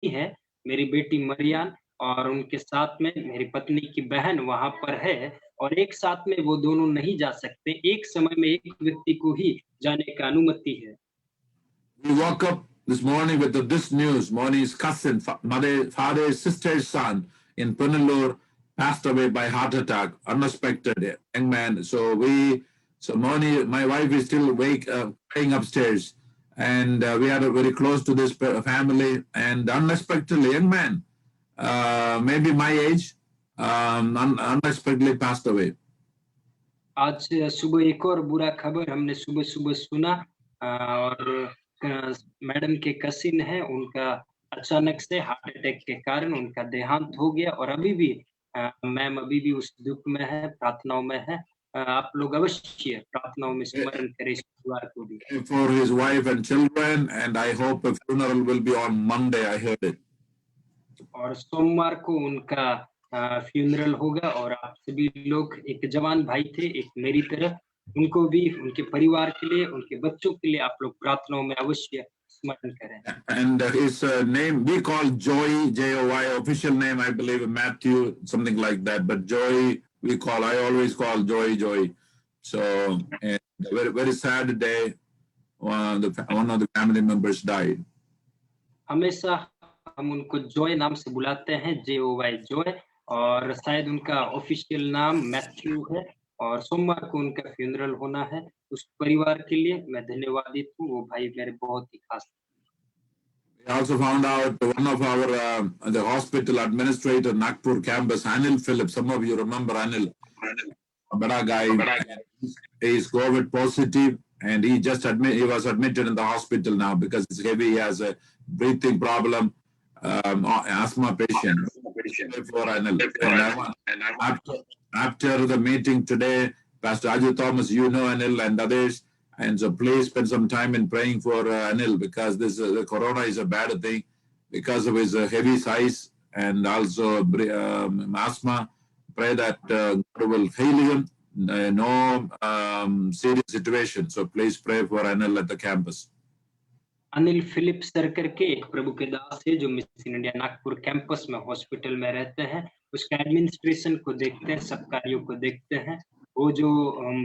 है, मेरी बेटी मरियम और उनके साथ में मेरी पत्नी की बहन वहाँ पर है और एक साथ में वो दोनों नहीं जा सकते। एक समय में एक व्यक्ति को ही जाने का अनुमति है। We woke up this morning with this news. Moni's cousin, mother, father's sister's son in Punalur passed away by heart attack, unexpected young man. So Moni, my wife is still praying upstairs, and we are very close to this family. And unexpectedly, young man, maybe my age, unexpectedly passed away. आज सुबह एक और बुरा खबर हमने सुबह-सुबह सुना और मैडम के कज़िन हैं, उनका अचानक से हार्ट अटैक के कारण उनका देहांत हो गया और अभी भी मैम अभी भी उस दुःख में है, प्रार्थनाओं में है। आप लोग अवश्य प्रार्थनाओं में स्मरण करें इस परिवार को भी। For his wife and children, and I hope a funeral will be on Monday. I heard it. और सोमवार को उनका फ्यूनरल होगा और आप सभी लोग एक जवान भाई थे, एक मेरी तरह, उनको भी उनके परिवार के लिए, उनके बच्चों के लिए आप लोग प्रार्थनाओं में अवश्य स्मरण करें। And his name we call Joy, J-O-Y, official name I believe Matthew, something like that. But Joy, I always call Joy. So, and a very sad day. One of the family members died. हमेशा हम उनको Joy नाम से बुलाते हैं, J-O-Y Joy और शायद उनका ऑफिशियल नाम मैथ्यू है और सोमवार को उनका फ्यूनरल होना है। उस परिवार के लिए मैं धन्यवादित हूँ, वो भाई मेरे बहुत ही खास थे। We also found out one of our the hospital administrator Nagpur campus, Anil Phillips. Some of you remember Anil, a bada guy. He is COVID positive, and he was admitted in the hospital now because it's heavy. He has a breathing problem, asthma patient. For Anil. And after the meeting today, Pastor Aju Thomas, you know Anil and others. And so please spend some time in praying for Anil because this the corona is a bad thing because of his heavy size and also asthma. Pray that God will heal him. No serious situation. So please pray for Anil at the campus. Anil Philip sir करके एक प्रभु के दास है जो mission India Nagpur campus में hospital में रहते हैं। उसका एडमिनिस्ट्रेशन को देखते हैं, सब कार्यों को देखते हैं। वो जो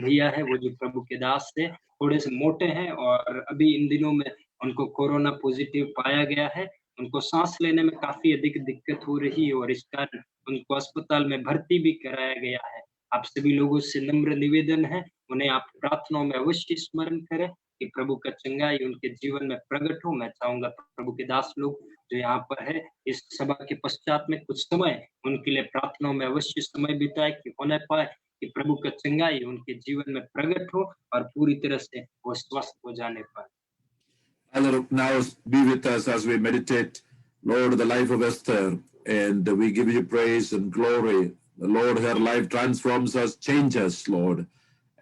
भैया है, वो जो प्रभु के दास है, थोड़े से मोटे हैं और अभी इन दिनों में उनको कोरोना पॉजिटिव पाया गया है। उनको सांस लेने में काफी अधिक दिक्कत हो रही है और इस कारण उनको अस्पताल में भर्ती भी कराया गया है। आप सभी लोगों से नम्र निवेदन है, उन्हें आप प्रार्थनाओं में अवश्य स्मरण करें कि प्रभु का चंगाई उनके जीवन में प्रकट हो। मैं चाहूँगा प्रभु के दास लोग जो यहाँ पर है, इस सभा के पश्चात में कुछ समय उनके लिए प्रार्थनाओं में अवश्य समय बिताए कि होने पाए कि प्रभु का चंगाई उनके जीवन में प्रकट हो और पूरी तरह से वो स्वस्थ हो जाने पाए। Father, now be with us as we meditate, Lord, the life of Esther, and we give you praise and glory. Lord, her life transforms us, changes, Lord,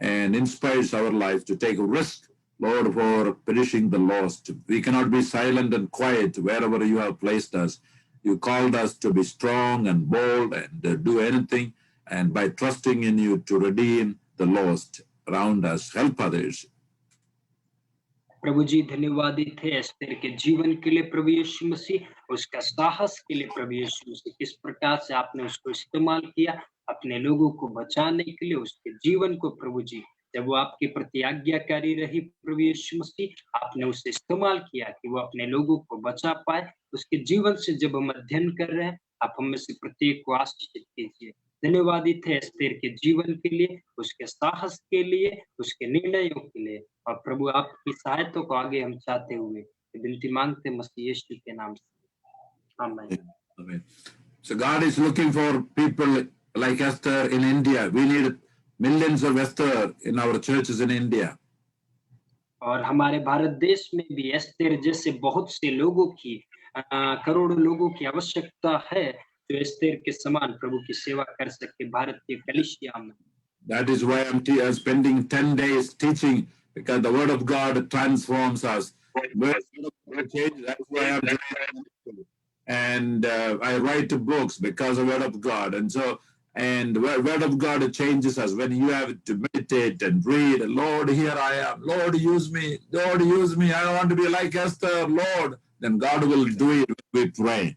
and inspires our life to take a risk, Lord, for perishing the lost. We cannot be silent and quiet wherever you have placed us. You called us to be strong and bold and do anything, and by trusting in you to redeem the lost around us, help others. प्रभु जी धन्यवादित है Esther के जीवन के लिए प्रभु यीशु मसीह, उसका साहस के लिए प्रभु यीशु मसीह, किस प्रकार से आपने उसको इस्तेमाल किया अपने लोगों को बचाने के लिए, उसके जीवन को प्रभु जी जब वो आपके प्रति आज्ञाकारी रही प्रभु यीशु मसीह, आपने उसे इस्तेमाल किया कि वो अपने लोगों को बचा पाए। उसके जीवन से जब हम अध्ययन कर रहे हैं, आप हम में से प्रत्येक को आशीषित कीजिए। धन्यवादित है एस्तेर के जीवन के लिए, उसके साहस के लिए, उसके निर्णयों के लिए और प्रभु आपकी सहायता को आगे हम चाहते हुए विनती मांगते मसीह यीशु के नाम से आमीन। Amen. So God is looking for people like Esther in India. We need millions of Esther in our churches in India. और हमारे भारत देश में भी एस्तेर जैसे बहुत से लोगों की करोड़ों लोगों की आवश्यकता है जो एस्तेर के समान प्रभु की सेवा कर सके भारत के कलीसिया में। That is why I'm spending 10 days teaching, because the word of God transforms us. That's why I'm doing, and I write books because of the word of God. And so, and word of God changes us when you have to meditate and read. Lord, here I am. Lord, use me. Lord, use me. I want to be like Esther. Lord, then God will do it when we pray.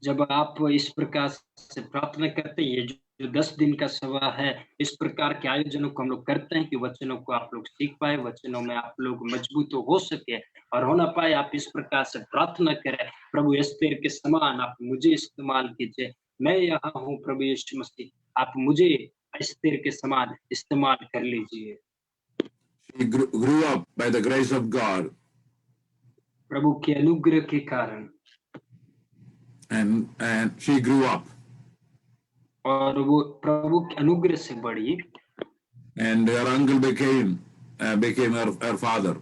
जब आप इस प्रकार से प्रार्थना करते हैं, ये जो 10 दिन का सभा है, इस प्रकार के आयोजनों को हम लोग करते हैं कि वचनों को आप लोग सीख पाए, वचनों में आप लोग मजबूत हो सके और हो ना पाए, आप इस प्रकार से प्रार्थना करें, प्रभु एस्तेर के समान आप मुझे इस्तेमाल कीजिए, मैं यहाँ हूँ प्रभु यीशु मसीह, आप मुझे एस्तेर के समान इस्तेमाल कर लीजिए। She grew up by the grace of God. प्रभु के अनुग्रह के कारण And she grew up. और वो प्रभु के अनुग्रह से बढ़ी And her uncle became her father.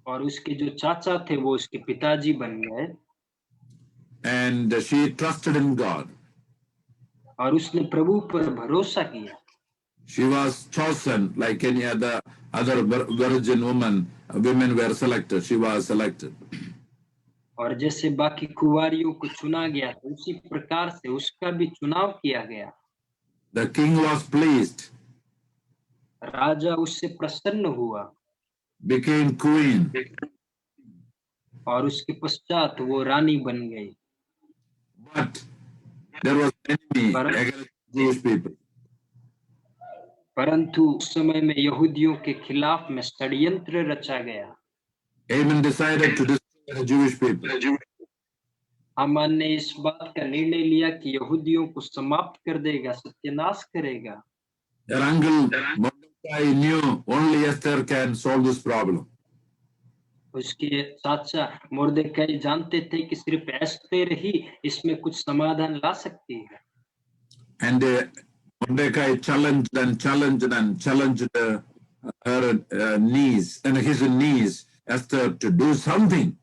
और उसके जो चाचा थे वो उसके पिताजी बन गए And she trusted in God. और उसने प्रभु पर भरोसा किया। She was chosen like any other virgin women were selected. She was selected. और जैसे बाकी कुंवारियों को चुना गया तो उसी प्रकार से उसका भी चुनाव किया गया। The king was pleased. राजा उससे प्रसन्न हुआ। Became queen. और उसके पश्चात वो रानी बन गई। But there was enemy against Jewish people. परंतु उस समय में यहूदियों के खिलाफ में षड्यंत्र रचा गया। Haman decided to destroy the Jewish people. Haman ने इस बात का निर्णय लिया कि यहूदियों को समाप्त कर देगा, सत्यानाश करेगा। Their uncle Mordecai knew only Esther can solve this problem. उसके चाचा मोर्देकाई जानते थे कि सिर्फ एस्तेर ही इसमें कुछ समाधान ला सकती है। And Mordecai challenged her niece and his niece Esther to do something.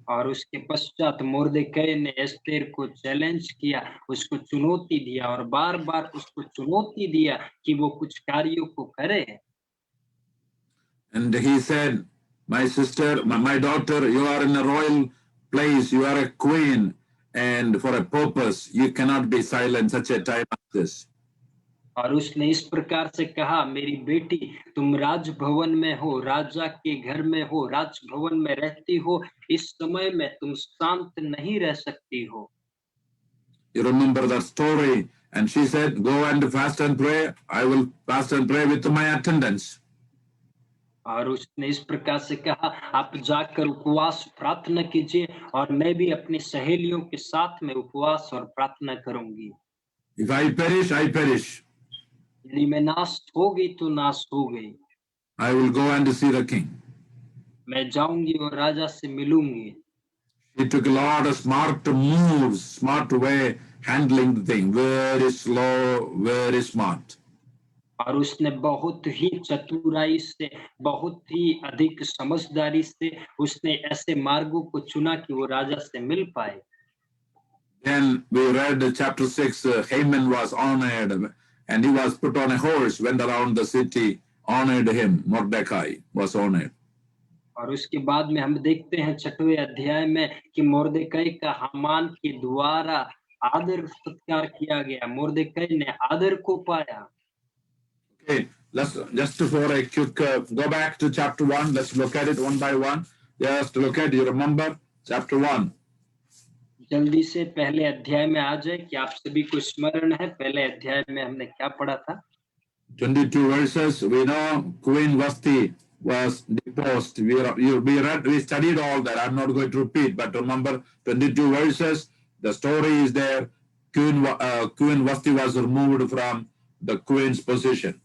और उसके पश्चात मोर्देकाई ने एस्तेर को चैलेंज किया, उसको चुनौती दिया और बार-बार उसको चुनौती दिया कि वो कुछ कार्यों को करे। And he said, my sister, my daughter, you are in a royal place, you are a queen, and for a purpose, you cannot be silent such a time as this. और उसने इस प्रकार से कहा, मेरी बेटी, तुम राजभवन में हो, राजा के घर में हो, राजभवन में रहती हो, इस समय में तुम शांत नहीं रह सकती हो। You remember that story? And she said, go and fast and pray. I will fast and pray with my attendants. और उसने इस प्रकार से कहा, आप जाकर उपवास प्रार्थना कीजिए और मैं भी अपनी सहेलियों के साथ में उपवास और प्रार्थना करूंगी। If I perish, I perish. यदि मैं नाश हो गई तो नाश हो गई। I will go and see the king. मैं जाऊंगी और राजा से मिलूंगी। He took a lot of smart moves, smart way handling the thing, very slow, very smart. और उसने बहुत ही चतुराई से, बहुत ही अधिक समझदारी से उसने ऐसे मार्गों को चुना कि वो राजा से मिल पाए। Then we read chapter 6, Haman was honored and he was put on a horse, went around the city, honored him. Mordecai was honored. और उसके बाद में हम देखते हैं 6वें अध्याय में कि मोर्देकाई का हामान के द्वारा आदर सत्कार किया गया, मोर्देकाई ने आदर को पाया। Okay, let's just for a quick go back to chapter 1. Let's look at it one by one. Just look at, you remember chapter 1. जल्दी से पहले अध्याय में आ जाए कि आप सभी को स्मरण है पहले अध्याय में हमने क्या पढ़ा था। 22 verses. We know Queen Vashti was deposed. We studied all that. I'm not going to repeat, but remember 22 verses. The story is there. Queen Vashti was removed from the queen's position.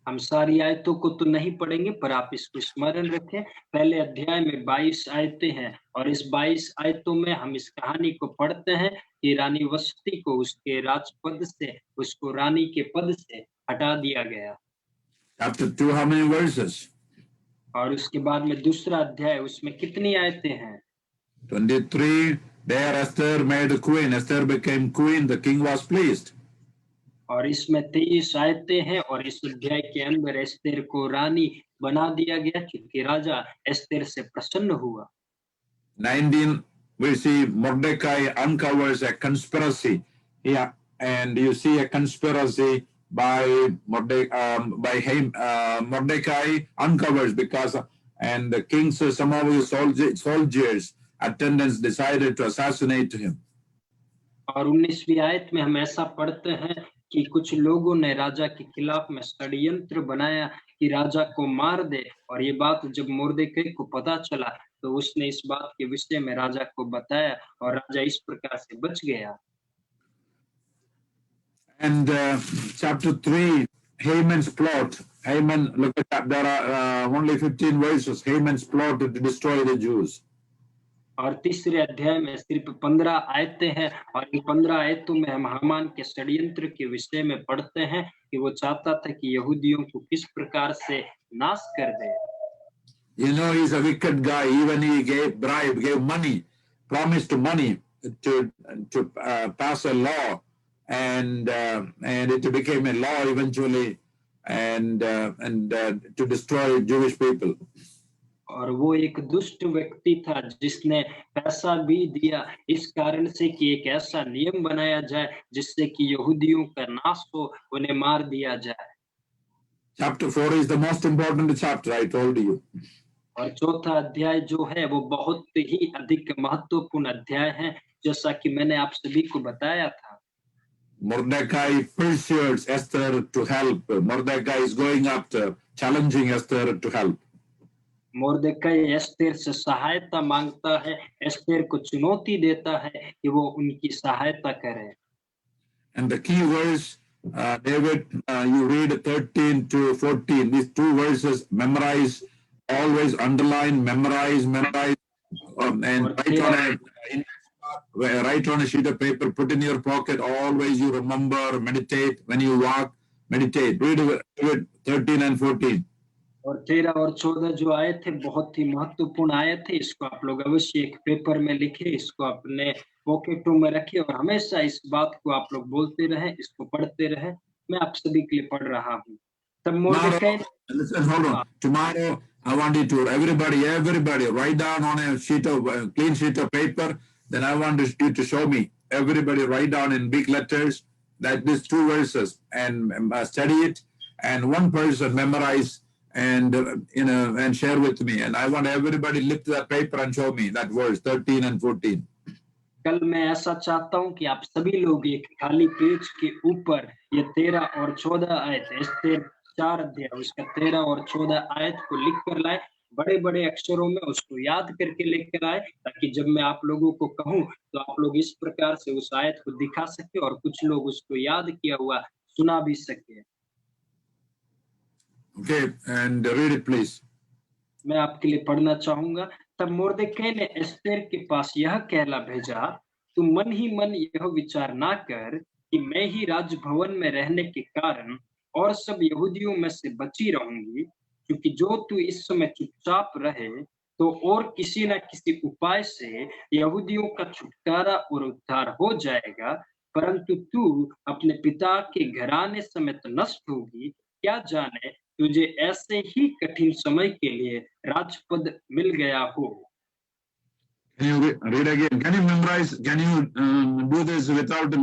हम सारी आयतों को तो नहीं पढ़ेंगे पर आप इसको स्मरण रखें। पहले अध्याय में 22 आयतें हैं और इस 22 आयतों में हम इस कहानी को पढ़ते हैं कि रानी वस्ती को उसके राजपद से, उसको रानी के पद से हटा दिया गया। Chapter 2, how many verses? और उसके बाद में दूसरा अध्याय, उसमें कितनी आयतें हैं? 23. There Esther made a queen. Esther became queen. The king was pleased. और इसमें 23 आयतें हैं और इस अध्याय के अंदर एस्तेर को रानी बना दिया गया क्योंकि राजा एस्तेर से प्रसन्न हुआ। 19, we see Mordecai uncovers a conspiracy. Yeah, and you see a conspiracy by Mordecai uncovers because and the king's some of his soldiers attendants decided to assassinate him. और 19वीं आयत में हम ऐसा पढ़ते हैं कि कुछ लोगों ने राजा के खिलाफ में षड्यंत्र बनाया कि राजा को मार दे, और ये बात जब मोर्देकै को पता चला तो उसने इस बात के विषय में राजा को बताया और राजा इस प्रकार से बच गया। And chapter 3, Haman's plot. Haman, look at that, there are only 15 verses. Haman's plot to destroy the Jews. और तीसरे अध्याय में सिर्फ 15 आयतें हैं, और इन 15 आयतों में हम हामान के षड्यंत्र के विषय में पढ़ते हैं कि वो चाहता था कि यहूदियों को किस प्रकार से नाश कर दे। You know, he's a wicked guy. Even he gave money, promised money to pass a law, and it became a law eventually, and to destroy Jewish people. और वो एक दुष्ट व्यक्ति था जिसने पैसा भी दिया इस कारण से कि एक ऐसा नियम बनाया जाए जिससे कि यहूदियों का नाश हो, उन्हें मार दिया जाए। Chapter 4 is the most important chapter, I told you. और चौथा अध्याय जो है वो बहुत ही अधिक महत्वपूर्ण अध्याय है, जैसा कि मैंने आप सभी को बताया था। Mordecai pursues Esther to help. Mordecai is going after challenging Esther to help. Mordecai Esther से सहायता मांगता है, एस्तेर को चुनौती देता है कि वो उनकी सहायता करे। And the key verse, David, you read 13 to 14. These two verses, memorize, always underline, memorize, and write on a sheet of paper, put in your pocket. Always you remember, meditate when you walk, meditate. Read 13 and 14. और 13 और 14 जो आयत थे बहुत ही महत्वपूर्ण आयत थे। इसको आप लोग अवश्य एक पेपर में लिखे, इसको अपने पॉकेटों में रखें और हमेशा इस बात को आप लोग बोलते रहें, इसको पढ़ते रहें। मैं आप सभी के लिए पढ़ रहा हूँ। तब मोर्देकै, hold on. Tomorrow I want you to everybody write down on a clean sheet of paper. Then I want you to show me. Everybody write down in big letters that these two verses and study it, and one person memorize and and share with me. And I want everybody lift that paper and show me that verse 13 and 14. कल मैं ऐसा चाहता हूं कि आप सभी लोग एक खाली पेज के ऊपर ये 13 और 14 आयत, एस्तेर 4 अध्याय उसका 13 और 14 आयत को लिख कर लाए, बड़े बड़े अक्षरों में उसको याद करके लेकर आए, ताकि जब मैं आप लोगों को कहूं तो आप लोग इस प्रकार से उस आयत को दिखा सके और कुछ लोग उसको याद किया हुआ सुना भी सके। Okay, and read it please. मैं आपके लिए पढ़ना चाहूंगा। तब मोर्देकै ने एस्तेर के पास यह कहला भेजा, तू मन ही मन यह विचार ना कर कि मैं ही राजभवन में रहने के कारण और सब यहूदियों में से बची रहूंगी, क्योंकि जो तू इस समय चुपचाप रहे तो और किसी न किसी उपाय से यहूदियों का छुटकारा और उद्धार हो जाएगा, परंतु तू अपने पिता के घराने समेत नष्ट होगी। क्या जाने तुझे ऐसे ही कठिन समय के लिए राजपद मिल गया हो। Can you read again? Can you memorize? Can you do this without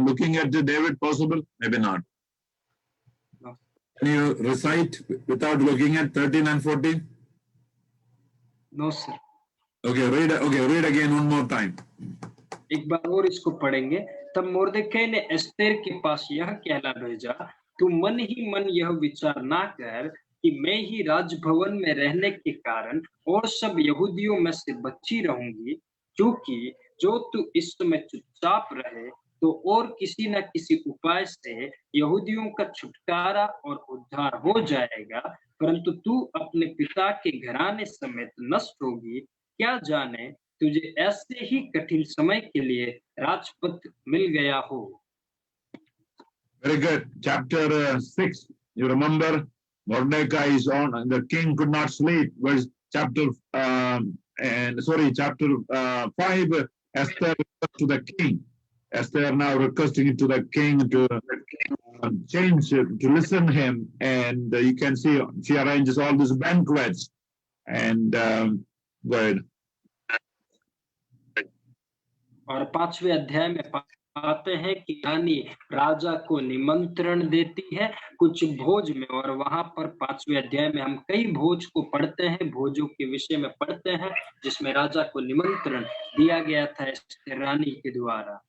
looking at David? Possible? Maybe not. No. Can you recite without looking at 13 and 14? No, sir. Okay, read again one more time. एक बार और इसको पढ़ेंगे। तब मोर्देकै ने Esther के पास यह कहला भेजा, तू मन ही मन यह विचार ना कर कि मैं ही राजभवन में रहने के कारण और सब यहूदियों में से बची रहूंगी, क्योंकि जो तू इस समय चुपचाप रहे तो और किसी न किसी उपाय से यहूदियों का छुटकारा और उद्धार हो जाएगा, परंतु तू अपने पिता के घराने समेत नष्ट होगी। क्या जाने तुझे ऐसे ही कठिन समय के लिए राजपद मिल गया हो। Very good. Chapter 6. You remember Mordecai is on. The king could not sleep. Verse chapter 5. Esther to the king. Esther now requesting it to the king to change, to listen to him, and you can see she arranges all these banquets and good. और 5वें अध्याय में पाते हैं कि रानी राजा को निमंत्रण देती है कुछ भोज में, और वहां पर 5वें अध्याय में हम कई भोज को पढ़ते हैं, भोजों के विषय में पढ़ते हैं जिसमें राजा को निमंत्रण दिया गया था एस्तेर रानी के द्वारा।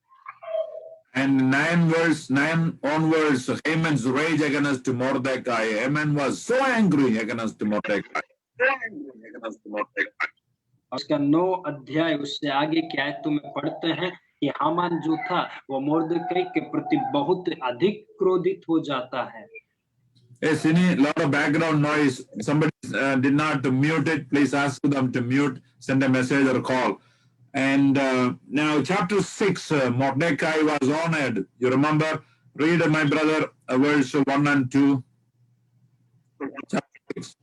And 9 onwards, Haman's rage against Mordecai. Haman was so angry against Mordecai. उसका 9 अध्याय उससे आगे की आयतों में पढ़ते हैं कि हामान जो था वो मोर्देकै के प्रति बहुत अधिक क्रोधित हो जाता है। Yes, any lot of background noise. Somebody did not mute it. Please ask them to mute. Send a message or call. And now, chapter 6, Mordecai was honored. You remember? Read, my brother, verse 1 and 2. Chapter 6.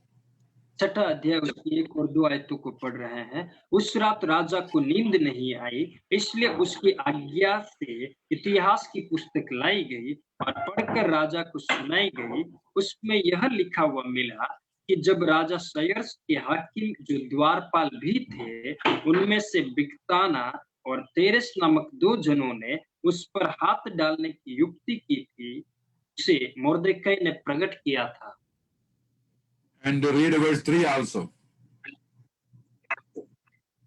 छठा अध्याय उसकी 1 और 2 आयतों को पढ़ रहे हैं। उस रात राजा को नींद नहीं आई, इसलिए उसकी आज्ञा से इतिहास की पुस्तक लाई गई और पढ़कर राजा को सुनाई गई। उसमें यह लिखा हुआ मिला कि जब राजा सयर्स के हाकिम जो द्वारपाल भी थे, उनमें से बिगताना और तेरेस नामक 2 जनों ने उस पर हाथ डालने की युक्ति की थी, उसे मोर्देकै ने प्रकट किया था। And read verse 3 also.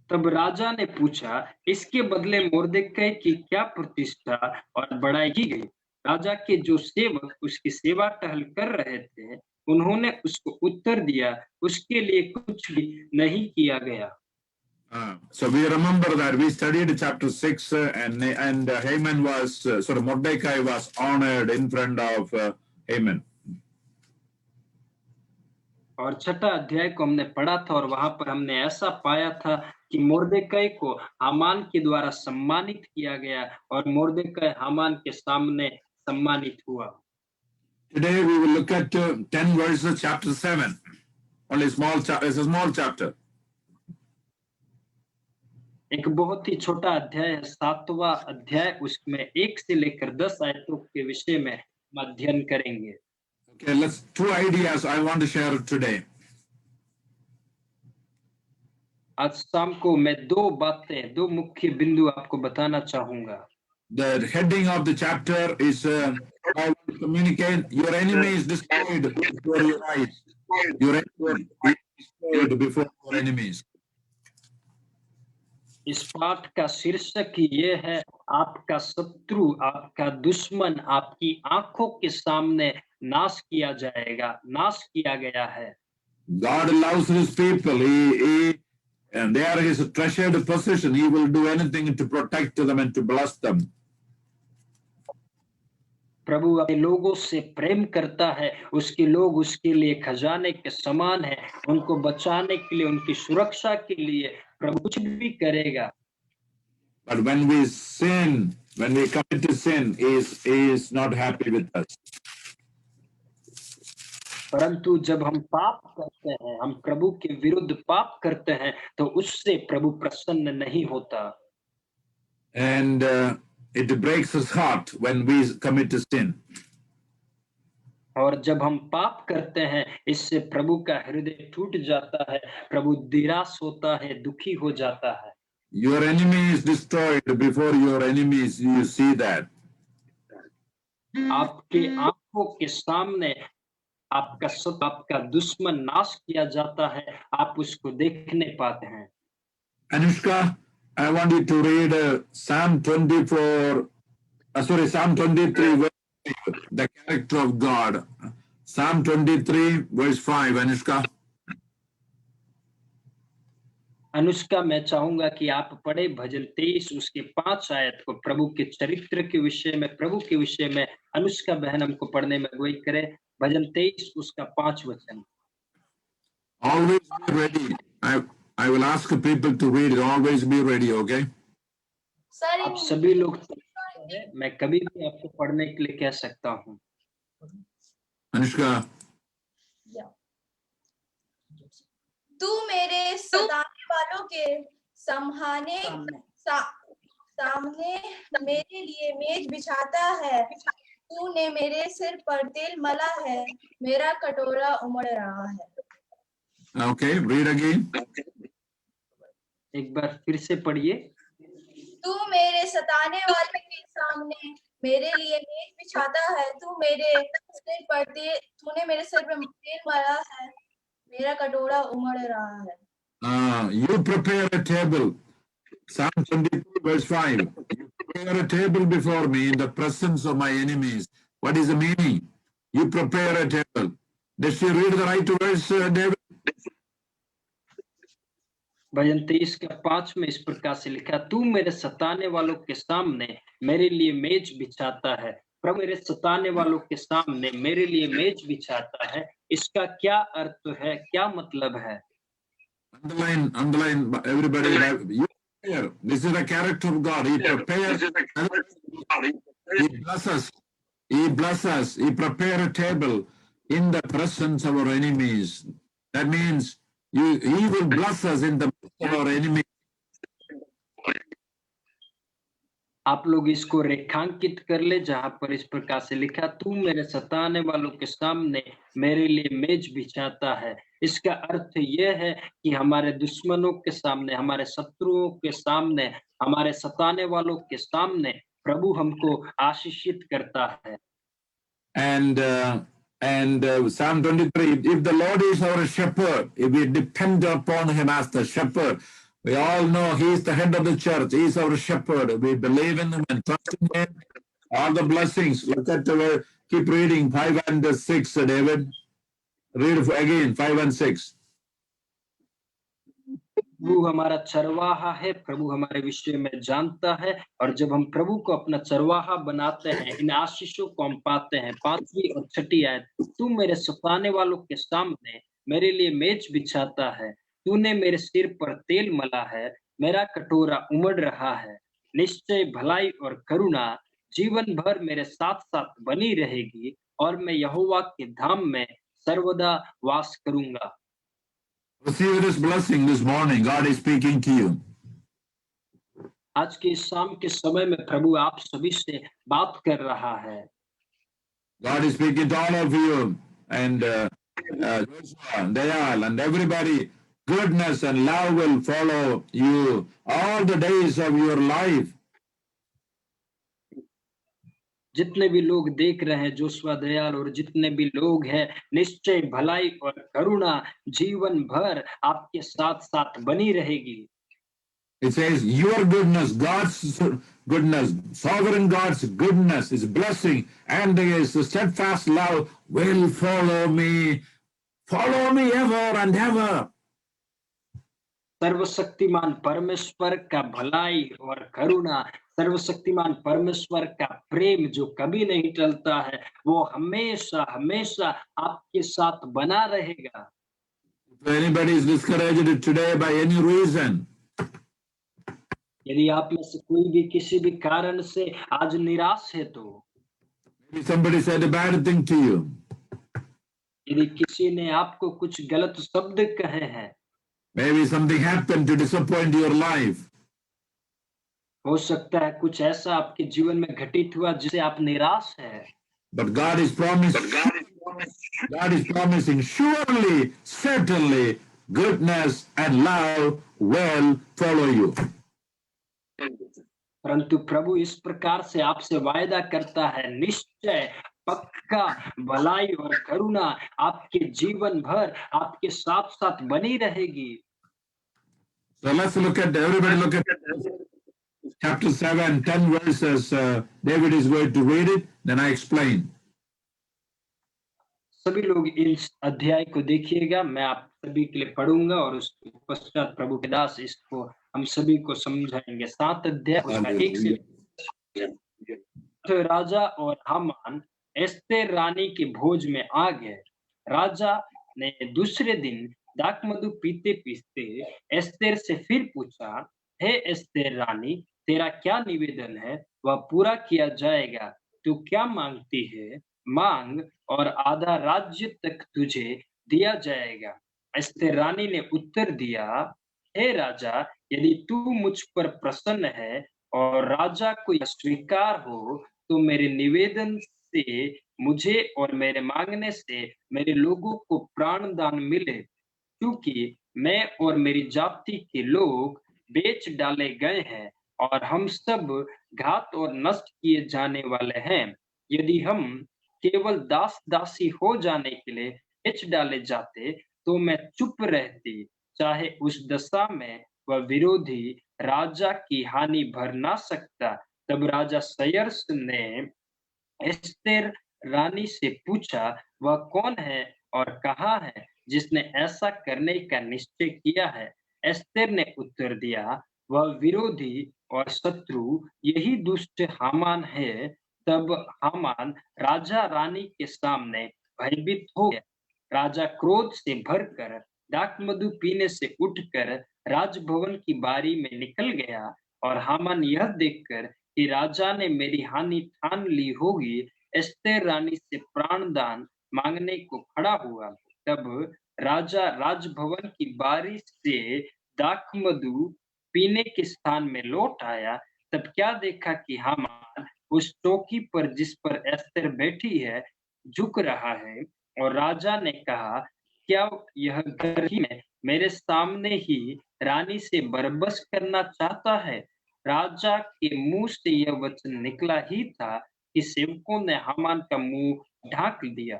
तब राजा ने पूछा, इसके बदले मोर्देकै की क्या प्रतिष्ठा और बड़ाई की गई? राजा के जो सेवक उसकी सेवा टहल कर रहे थे, उन्होंने उसको उत्तर दिया, उसके लिए कुछ भी नहीं किया गया। So we remember that we studied chapter 6 and Haman was, Mordecai was honored in front of Haman. और छठा अध्याय को हमने पढ़ा था और वहां पर हमने ऐसा पाया था कि मोर्देकै को हामान के द्वारा सम्मानित किया गया और मोर्देकै हामान के सामने सम्मानित हुआ। Today we will look at 10 verses, chapter 7. Only it's a small chapter. एक बहुत ही छोटा अध्याय है, 7वां अध्याय, उसमें 1 से लेकर 10 आयतों के विषय में हम अध्ययन करेंगे। Okay, let's 2 ideas I want to share today. आज शाम को मैं 2 बातें, 2 मुख्य बिंदु आपको बताना चाहूंगा। The heading of the chapter is how to communicate. Your enemy is destroyed before your eyes. Your enemy is destroyed before your enemies. इस पाठ का शीर्षक ये है, आपका शत्रु, आपका दुश्मन आपकी आंखों के सामने नाश किया जाएगा, नाश किया गया है। God loves his people. And they are his treasured possession. He will do anything to protect them and to bless them. प्रभु अपने लोगों से प्रेम करता है, उसके लोग उसके लिए खजाने के समान है, उनको बचाने के लिए, उनकी सुरक्षा के लिए प्रभु कुछ भी करेगा। But when we sin, when we commit sin, he is not happy with us. परंतु जब हम पाप करते हैं, हम प्रभु के विरुद्ध पाप करते हैं, तो उससे प्रभु प्रसन्न नहीं होता। And it breaks his heart when we commit sin. और जब हम पाप करते हैं, इससे प्रभु का हृदय टूट जाता है, प्रभु निराश होता है, दुखी हो जाता है। Your enemy is destroyed before your enemies. You see that. आपके आंखों के सामने आपका दुश्मन नाश किया जाता है, आप उसको देखने पाते हैं। Anushka, I want you to read Psalm 23, verse 5, the character of God. Psalm 23, verse 5, Anushka. Anushka, मैं चाहूंगा कि आप पढ़े भजन 23 उसके 5 आयत को, प्रभु के चरित्र के विषय में, प्रभु के विषय में अनुष्का बहन हमको पढ़ने में अगुवाई करे। भजन 23 उसका 5 वचन। Always be ready. I will ask people to read it. Always be ready, okay? आप सभी लोग, मैं कभी भी आपको पढ़ने के लिए कह सकता हूँ। अनुष्का, तू मेरे सताने वालों के सामने मेरे लिए मेज बिछाता है। तूने मेरे सिर पर तेल मला है, मेरा कटोरा उमड़ रहा है। Okay, read again. एक बार फिर से पढ़िए। तू मेरे सताने वाले के सामने मेरे लिए मेज बिछाता है। तूने मेरे सिर पर तेल मला है, मेरा कटोरा उमड़ रहा है। You prepare a table. Psalm 22 verse 5. You prepare a table before me in the presence of my enemies. What is the meaning? You prepare a table. Did she read the right verse, David? भजन 23 का 5 में इस प्रकार से लिखा, तू मेरे सताने वालों के सामने मेरे लिए मेज बिछाता है। प्रभु मेरे सताने वालों के सामने मेरे लिए मेज बिछाता है। इसका क्या अर्थ है, क्या मतलब है? Underline, everybody. You prepare. This is the character of God. He prepares. He blesses. He blesses. He prepare a table in the presence of our enemies. That means He will bless us in the midst of our enemies. आप लोग इसको रेखांकित कर ले, जहां पर इस प्रकार से लिखा, तू मेरे सताने वालों के सामने मेरे लिए मेज बिछाता है। इसका अर्थ यह है कि हमारे दुश्मनों के सामने, हमारे शत्रुओं के सामने, हमारे सताने वालों के सामने प्रभु हमको आशीषित करता है। And Psalm 23, if the Lord is our shepherd, if we depend upon Him as the shepherd, we all know He is the head of the church. He is our shepherd. We believe in Him and trust in Him. All the blessings. Look at the keep reading 5 and 6, David. Read again 5 and 6. प्रभु हमारा चरवाहा है, प्रभु हमारे विषय में जानता है, और जब हम प्रभु को अपना चरवाहा बनाते हैं, इन आशीषों को हम पाते हैं। 5वीं और 6ठी आयत, तू मेरे सताने वालों के सामने मेरे लिए मेज बिछाता है, तूने मेरे सिर पर तेल मला है, मेरा कटोरा उमड़ रहा है। निश्चय भलाई और करुणा जीवन भर मेरे साथ साथ बनी रहेगी, और मैं यहोवा के धाम में सर्वदा वास करूंगा। Receive this blessing this morning. God is speaking to you. आज के शाम के समय में प्रभु आप सभी से बात कर रहा है। God is speaking to all of you, and Joshua, Dayal, and everybody. Goodness and love will follow you all the days of your life. जितने भी लोग देख रहे हैं, जोशुआ, दयाल और जितने भी लोग हैं, निश्चय भलाई और करुणा जीवन भर आपके साथ साथ बनी रहेगी। It says your goodness, God's goodness, sovereign God's goodness, His blessing, and His steadfast love will follow me ever and ever. सर्वशक्तिमान परमेश्वर का भलाई और करुणा, सर्वशक्तिमान परमेश्वर का प्रेम जो कभी नहीं टलता है, वो हमेशा हमेशा आपके साथ बना रहेगा। If anybody is discouraged today by any reason, यदि आप में से कोई भी किसी भी कारण से आज निराश है, तो maybe somebody said a bad thing to you. यदि किसी ने आपको कुछ गलत शब्द कहे हैं, maybe something happened to disappoint your life. हो सकता है कुछ ऐसा आपके जीवन में घटित हुआ जिससे आप निराश हैं। But God is promising surely, certainly, goodness and love will follow you. परंतु प्रभु इस प्रकार से आपसे वायदा करता है, निश्चय पक्का भलाई और करुणा आपके जीवन भर आपके साथ साथ बनी रहेगी। So let's everybody look at chapter 7, 10 verses. David is going to read it, then I explain. सभी लोग इस अध्याय को देखिएगा, मैं आप सभी के लिए पढ़ूंगा और उसके पश्चात प्रभु के दास इसको हम सभी को समझाएंगे। 7 अध्याय उसका 1 से। तो राजा और हामान एस्तेर रानी के भोज में आ गए। राजा ने दूसरे दिन दाखमधु पीते पीते एस्तेर से फिर पूछा, हे एस्तेर रानी, तेरा क्या निवेदन है, वह पूरा किया जाएगा। तू क्या मांगती है, मांग, और आधा राज्य तक तुझे दिया जाएगा। एस्तेर रानी ने उत्तर दिया, हे राजा, यदि तू मुझ पर प्रसन्न है और राजा को यह स्वीकार हो, तो मेरे निवेदन से मुझे और मेरे मांगने से मेरे लोगों को प्राण दान मिले, क्योंकि मैं और मेरी जाति के लोग बेच डाले गए हैं और हम सब घात और नष्ट किए जाने वाले हैं। यदि हम केवल दास दासी हो जाने के लिए बेच डाले जाते तो मैं चुप रहती, चाहे उस दशा में वह विरोधी राजा की हानि भर ना सकता। तब राजा सायरस ने एस्तेर रानी से पूछा, वह कौन है और कहाँ है जिसने ऐसा करने का निश्चय किया है? एस्तेर ने उत्तर दिया, वह विरोधी और शत्रु यही दुष्ट हामान है। तब हामान राजा रानी के सामने भयभीत हो गया। राजा क्रोध से भरकर दाखमधु पीने से उठकर राजभवन की बारी में निकल गया और हामान यह देखकर कि राजा ने मेरी हानि ठान ली होगी, एस्तेर रानी से प्राणदान मांगने को खड़ा हुआ। तब राजा राजभवन की बारी से दाखमधु पीने के स्थान में लौट आया। तब क्या देखा कि हामान उस चौकी पर जिस पर एस्तेर बैठी है झुक रहा है, और राजा ने कहा, क्या यह गर्मी में मेरे सामने ही रानी से बरबस करना चाहता है? राजा के मुंह से यह वचन निकला ही था कि सेवकों ने हामान का मुंह ढांक दिया।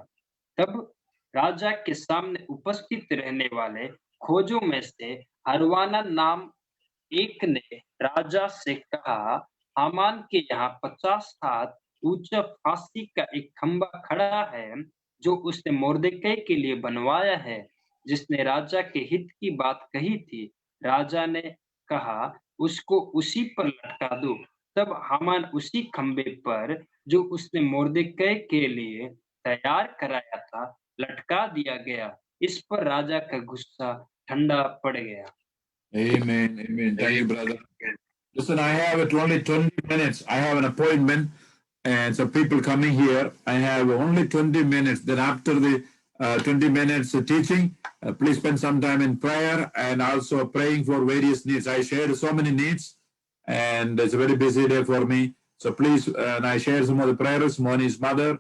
तब राजा के सामने उपस्थित रहने वाले खोजों में से हरवाना नाम एक ने राजा से कहा, हामान के यहाँ 50 हाथ ऊंचा फांसी का एक खंबा खड़ा है, जो उसने मोर्देकै के लिए बनवाया है, जिसने राजा के हित की बात कही थी। राजा ने कहा, उसको उसी पर लटका दो। तब हामान उसी खंबे पर, जो उसने मोर्देकै के लिए तैयार कराया था, लटका दिया गया। इस पर राजा का गुस्सा ठंडा पड़ गया। Amen. Amen. Thank you, brother. Listen, I have it only 20 minutes. I have an appointment and some people coming here. I have only 20 minutes. Then after the 20 minutes teaching, please spend some time in prayer and also praying for various needs. I shared so many needs and it's a very busy day for me. So please, and I share some of the prayers. Moni's mother,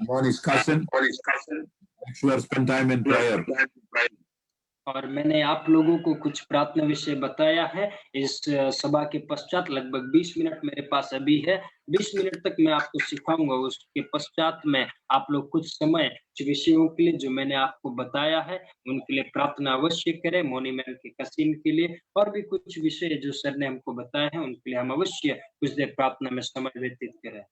Moni's cousin. Make sure spend time in prayer. और मैंने आप लोगों को कुछ प्रार्थना विषय बताया है। इस सभा के पश्चात लगभग 20 मिनट मेरे पास अभी है। 20 मिनट तक मैं आपको सिखाऊंगा। उसके पश्चात में आप लोग कुछ समय विषयों के लिए जो मैंने आपको बताया है उनके लिए प्रार्थना अवश्य करें। मोनी मैम के कसीम के लिए और भी कुछ विषय जो सर ने हमको बताए हैं उनके लिए हम अवश्य कुछ देर प्रार्थना में समय व्यतीत करें।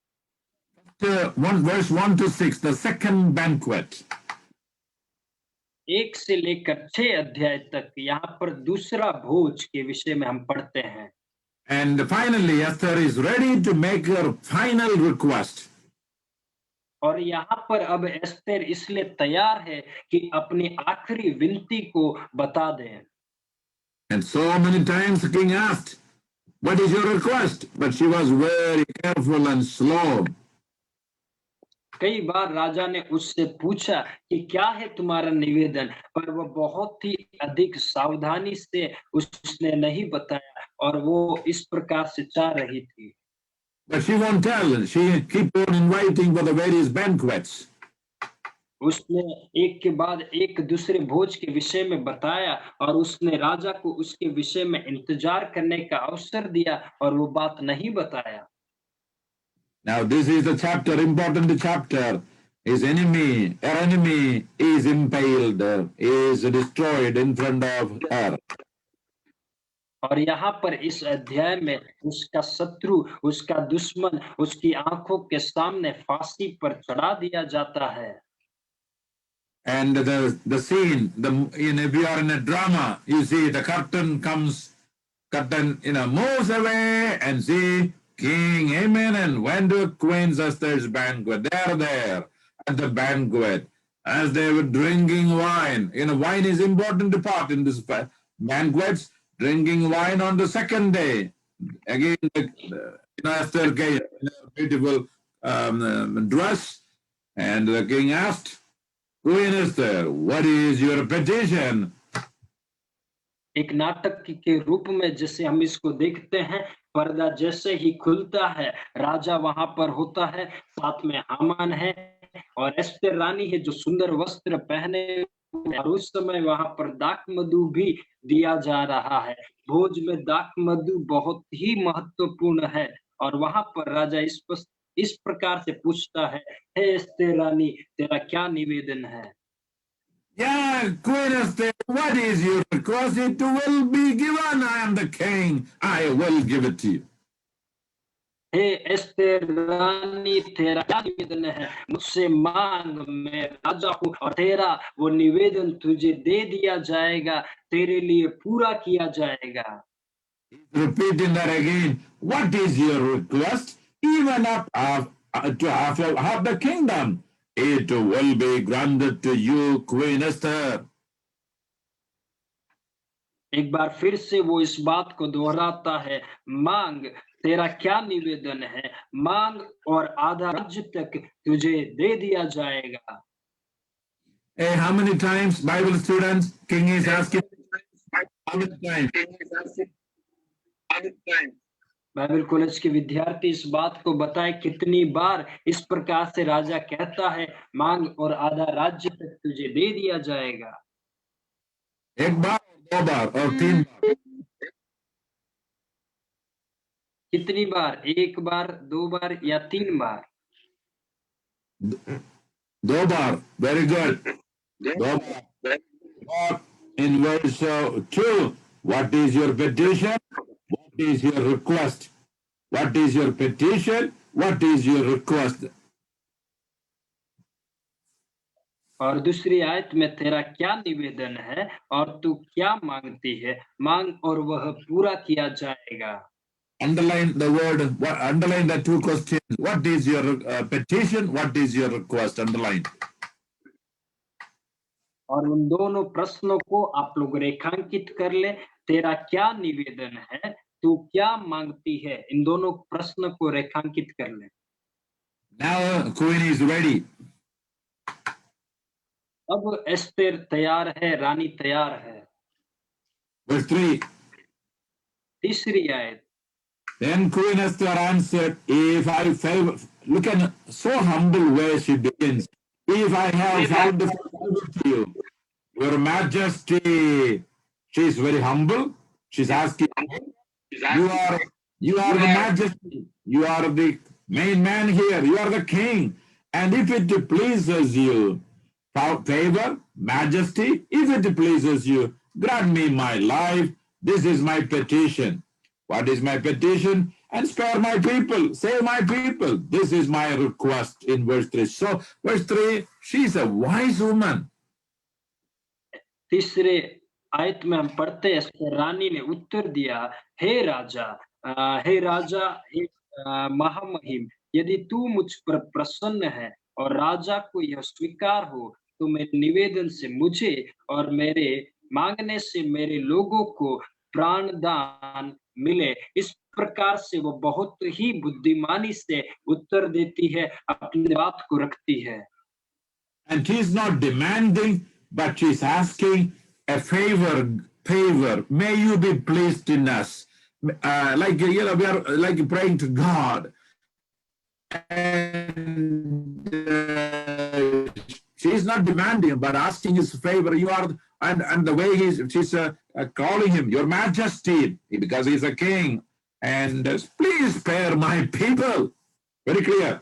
Verse 1 to 6, the second banquet. 1 से लेकर 6 अध्याय तक यहाँ पर दूसरा भोज के विषय में हम पढ़ते हैं। And finally, Esther is ready to make her final request. और यहाँ पर अब एस्तेर इसलिए तैयार है कि अपनी आखिरी विनती को बता दें। And so many times the king asked, what is your request? But she was very careful and slow. कई बार राजा ने उससे पूछा कि क्या है तुम्हारा निवेदन, पर वह बहुत ही अधिक सावधानी से उसने नहीं बताया और वो इस प्रकार से चाह रही थी। But she won't tell. She keep on inviting for the various banquets. उसने एक के बाद एक दूसरे भोज के विषय में बताया और उसने राजा को उसके विषय में इंतजार करने का अवसर दिया और वो बात नहीं बताया। Now this is the chapter, important chapter. His enemy, her enemy is impaled, is destroyed in front of her. और यहाँ पर इस अध्याय में उसका शत्रु, उसका दुश्मन उसकी आंखों के सामने फांसी पर चढ़ा दिया जाता है। And the scene, if you are in a drama, you see the curtain moves away and see King Haman and went to Queen Esther's banquet. They are there at the banquet as they were drinking wine. Wine is important part in this banquets. Drinking wine on the second day. Again, Esther came in a beautiful dress, and the king asked, Queen Esther, what is your petition? एक नाटक के रूप में जैसे हम इसको देखते हैं, पर्दा जैसे ही खुलता है राजा वहां पर होता है, साथ में हामान है और एस्तेर रानी है जो सुंदर वस्त्र पहने और उस समय वहां पर दाक मधु भी दिया जा रहा है। भोज में दाक मधु बहुत ही महत्वपूर्ण है। और वहां पर राजा इस प्रकार से पूछता है, हे एस्तेर रानी, तेरा क्या निवेदन है? Yeah, Queen Esther, what is your request? It will be given. I am the king. I will give it to you. हे एस्तेर रानी, तेरा क्या निवेदन है? मुझसे मांग, मैं राजा हूँ, और तेरा वो निवेदन तुझे दे दिया जाएगा, तेरे लिए पूरा किया जाएगा। Repeating that again. What is your request? Even to have the kingdom, it will be granted to you, Queen Esther. एक बार फिर से वो इस बात को दोहराता है, मांग, तेरा क्या निवेदन है? मांग और आधा राज्य तक तुझे दे दिया जाएगा। Hey, how many times, Bible students, king is asking? How many times? Bible college के विद्यार्थी इस बात को बताए, कितनी बार इस प्रकार से राजा कहता है, मांग और आधा राज्य तक तुझे दे दिया जाएगा। एक बार, दो बार और तीन बार? कितनी बार? एक बार, दो बार या तीन बार? दो बार. Very good. दो बार. In verse 2, what is your petition? What is your request? What is your petition? What is your request? और दूसरी आयत में तेरा क्या निवेदन है और तू क्या मांगती है? मांग और वह पूरा किया जाएगा। Underline the word, underline the two questions. What is your petition? What is your request? Underline. और उन दोनों प्रश्नों को आप लोग रेखांकित कर ले। तेरा क्या निवेदन है, तू क्या मांगती है, इन दोनों प्रश्न को रेखांकित कर ले। Now Queen is ready. अब एस्तेर तैयार है, रानी तैयार है। Verse 3. तीसरी आयत। Then Queen Esther answered, if I favor, look at so humble way she begins. If I have found favor with you, your majesty, she is very humble. She's asking, you are the majesty, you are the main man here, you are the king. And if it pleases you, favor, majesty, if it pleases you, grant me my life. This is my petition. What is my petition? And spare my people, save my people. This is my request in verse 3. So, verse 3, she's a wise woman. तीसरे आयत में हम पढ़ते हैं, रानी ने उत्तर दिया, हे राजा, हे महामहिम, यदि तू मुझ पर प्रसन्न है और राजा को यह स्वीकार हो, तो मेरे निवेदन से मुझे और मेरे मांगने से मेरे लोगों को प्राणदान मिले। इस प्रकार से वो बहुत ही बुद्धिमानी से उत्तर देती है, अपनी बात को रखती है। And she is not demanding, but she is asking a favor. May you be pleased in us. Like, we are like praying to God. And she is not demanding, but asking his favor. You are, and the way she's calling him, your majesty, because he's a king. And please spare my people. Very clear.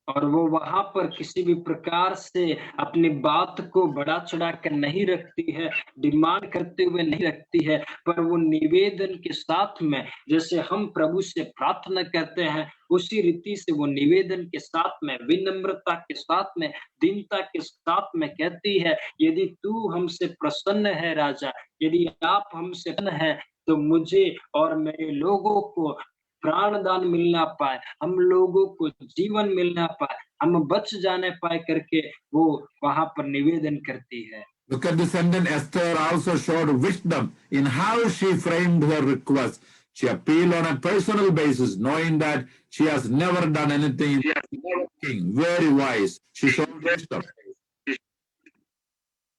और वो वहां पर किसी भी प्रकार से अपनी बात को बढ़ा चढ़ा कर नहीं रखती है, डिमांड करते हुए नहीं रखती है, पर वो निवेदन के साथ में, जैसे हम प्रभु से प्रार्थना करते हैं, उसी रीति से वो निवेदन के साथ में, विनम्रता के साथ में, दीनता के साथ में कहती है, यदि तू हमसे प्रसन्न है राजा, यदि आप हमसे प्रसन्न है, तो मुझे और मेरे लोगों को प्राणदान मिलना पाए, हम लोगों को जीवन मिलना पाए, हम बच जाने पाए करके वो वहां पर निवेदन करती है। Look at the sentence. Esther also showed wisdom in how she framed her request. She appealed on a personal basis, knowing that she has never done anything. King, very wise. She showed wisdom.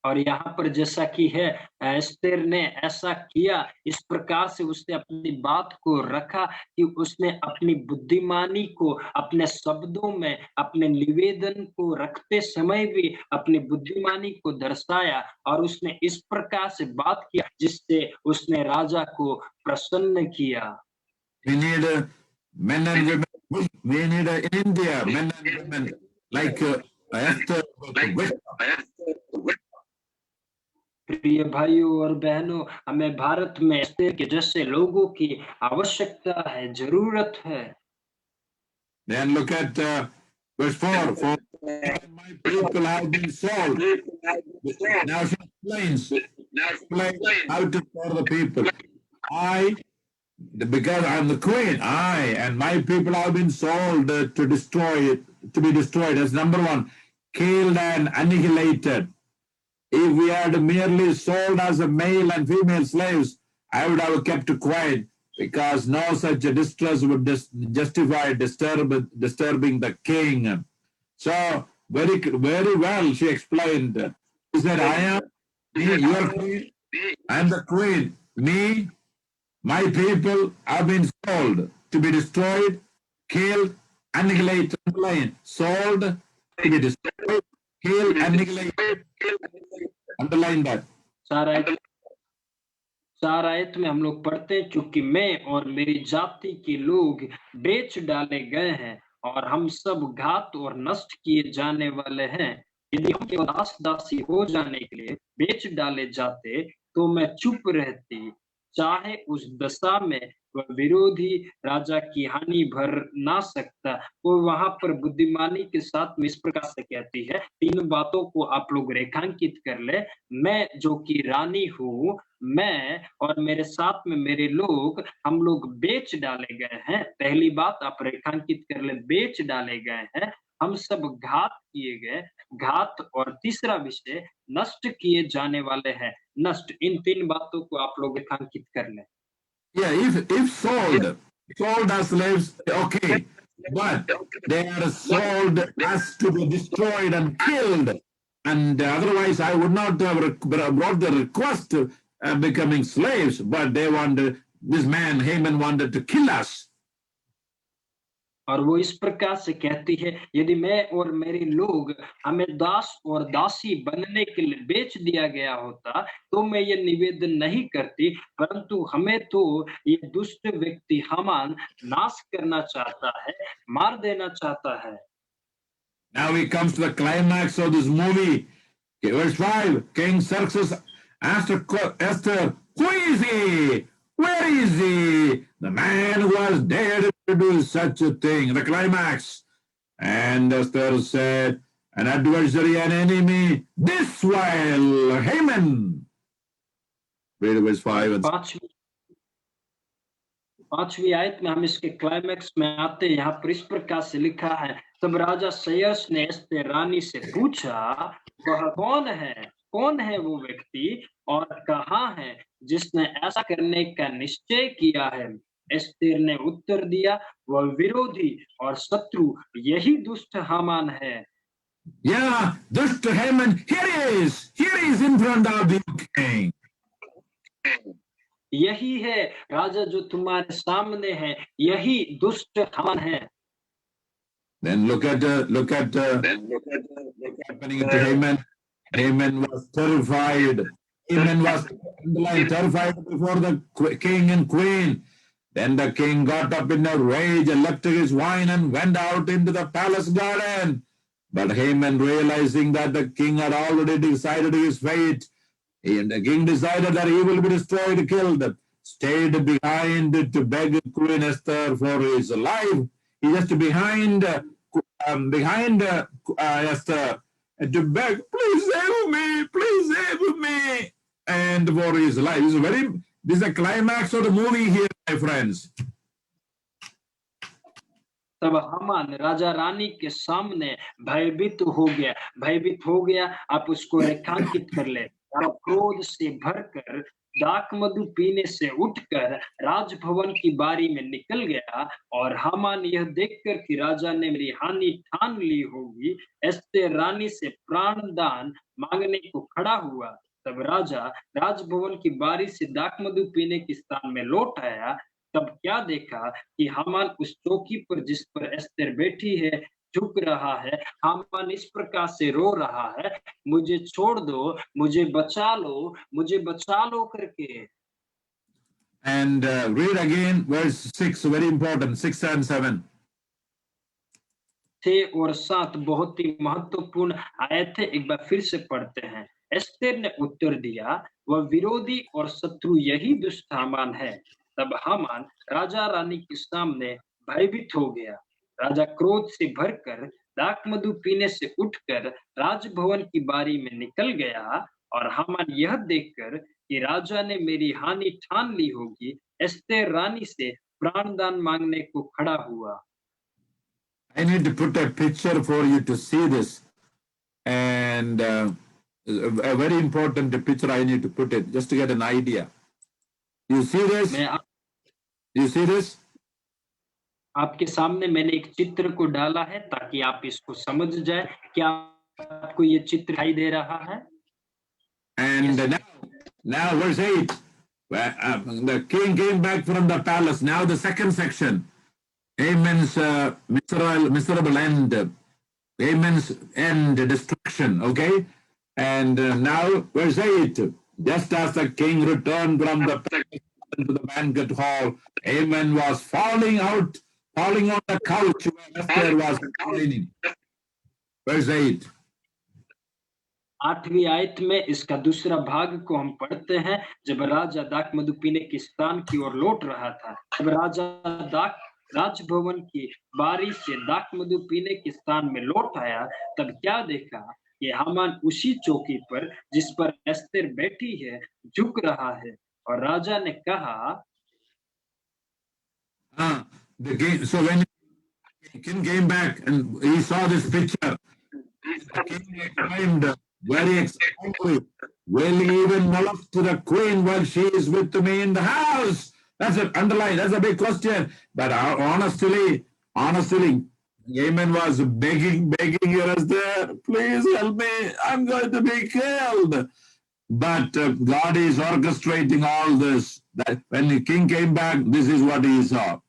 और यहाँ पर जैसा कि है Esther ने ऐसा किया, इस प्रकार से उसने अपनी बात को रखा कि उसने अपनी बुद्धिमानी को अपने शब्दों में, अपने निवेदन को रखते समय भी अपनी बुद्धिमानी को दर्शाया और उसने इस प्रकार से बात किया जिससे उसने राजा को प्रसन्न किया। We need men and women. We need in India men and women like Esther. प्रिय भाइयों और बहनों, हमें भारत में एस्तेर के जैसे लोगों की आवश्यकता है, जरूरत है। Then look at verse 4. For my people have been sold. Now she explains how to serve the people. Because I'm the queen, I and my people have been sold to be destroyed. That's number one, killed and annihilated. If we had merely sold as a male and female slaves, I would have kept quiet, because no such distress would justify disturbing the king. So very well she explained. She said, I am your queen, I am the queen. My people have been sold to be destroyed, killed, annihilated, sold to be destroyed, killed, annihilated. Underline that. चार आयत में हम लोग पढ़ते हैं, क्योंकि मैं और मेरी जाति के लोग बेच डाले गए हैं और हम सब घात और नष्ट किए जाने वाले हैं। यदि हम केवल दास दासी हो जाने के लिए बेच डाले जाते तो मैं चुप रहती, चाहे उस दशा में वह विरोधी राजा की हानि भर ना सकता। वो वहां पर बुद्धिमानी के साथ में इस प्रकार से कहती है, तीन बातों को आप लोग रेखांकित कर ले। मैं जो कि रानी हूँ, मैं और मेरे साथ में मेरे लोग, हम लोग बेच डाले गए हैं। पहली बात आप रेखांकित कर ले, बेच डाले गए हैं, हम सब घात किए गए, घात, और तीसरा विषय नष्ट किए जाने वाले हैं। नष्ट, इन तीन बातों को आप लोग रेखांकित कर लें। Yeah, if sold as slaves, okay, but they are sold as to be destroyed and killed, and otherwise I would not have brought the request to becoming slaves, but they wanted, this man Haman wanted to kill us. और वो इस प्रकार से कहती है, यदि मैं और मेरे लोग, हमें दास और दासी बनने के लिए बेच दिया गया होता तो मैं ये निवेदन नहीं करती, परंतु हमें तो ये दुष्ट व्यक्ति हामान नाश करना चाहता है, मार देना चाहता है। Now he comes to the climax of this movie. Okay, verse 5, King Xerxes asked Esther, who is he? Where is he? The man who has dared to do such a thing. The climax. And Esther said, an adversary, an enemy, this while, Haman. Read verse 5. And पांचवी आयत में हम इसके climax में आते हैं। यहाँ पर इस प्रकार से लिखा है, तब राजा सयस ने एस्तेर रानी से पूछा, वह कौन है वो व्यक्ति और कहाँ है जिसने ऐसा करने का निश्चय किया है? एस्तेर ने उत्तर दिया, वह विरोधी और शत्रु, यही दुष्ट हामान है। Yeah, dushta Haman, here is in front of the king. यही है राजा जो तुम्हारे सामने है, यही दुष्ट हामान है। Then look at happening to Haman. Haman was terrified. Haman was terrified before the king and queen. Then the king got up in a rage and left his wine and went out into the palace garden. But Haman, realizing that the king had already decided his fate, and the king decided that he will be destroyed, killed, stayed behind to beg Queen Esther for his life. He just behind Esther to beg, please save me, and for his life. This is the climax of the movie here, my friends. तब हामान राजा रानी के सामने भयभीत हो गया। आप उसको रेखांकित कर ले। क्रोध से भरकर दाक मधु पीने से उठकर राजभवन की बारी में निकल गया, और हामान यह देखकर कि राजा ने मेरी हानि ठान ली होगी, एस्तेर रानी से प्राणदान मांगने को खड़ा हुआ। तब राजा राजभवन की बारी से दाक मधु पीने के स्थान में लौट आया। तब क्या देखा कि हामान उस चौकी पर जिस पर एस्तेर बैठी है झुक रहा है। हामान इस प्रकार से रो रहा है, मुझे छोड़ दो, मुझे बचा लो करके। And read again verse 6, very important, 6 and 7. 6 और 7 बहुत ही महत्वपूर्ण आयत है, एक बार फिर से पढ़ते हैं। एस्तेर ने उत्तर दिया, वह विरोधी और शत्रु यही दुष्ट हामान है। तब हामान राजा रानी के सामने भयभीत हो गया। राजा क्रोध से भरकर दाक मधु पीने से उठकर राजभवन की बारी में निकल गया, और हामान यह देखकर कि राजा ने मेरी हानि ठान ली होगी, एस्तेर रानी से प्राणदान मांगने को खड़ा हुआ। I need to put a picture for you to see this, and a very important picture I need to put it just to get an idea. You see this? You see this? आपके सामने मैंने एक चित्र को डाला है ताकि आप इसको समझ जाए। क्या आपको ये चित्र दिखाई दे रहा है? And now verse 8, the king came back from the palace. Now the second section, Haman's miserable end, Haman's end, destruction, okay? And now verse 8, just as the king returned from the palace to the banquet hall, Haman was falling on the couch where Esther was reclining. Verse 8. 8वीं आयत में इसका दूसरा भाग को हम पढ़ते हैं। जब राजा दाक मधु पीने के स्थान की ओर लौट रहा था, जब राजा दाक राजभवन की बारी से दाक मधु पीने के स्थान में लौट आया, तब क्या देखा कि हामान उसी चौकी पर जिस पर एस्तेर बैठी है झुक रहा है। और राजा ने कहा, so when the king came back and he saw this picture, the king exclaimed very excitedly, will he even molest the queen while she is with me in the house? That's an underline, that's a big question. But honestly, Haman was begging Esther, please help me, I'm going to be killed. But God is orchestrating all this. That when the king came back, this is what he saw.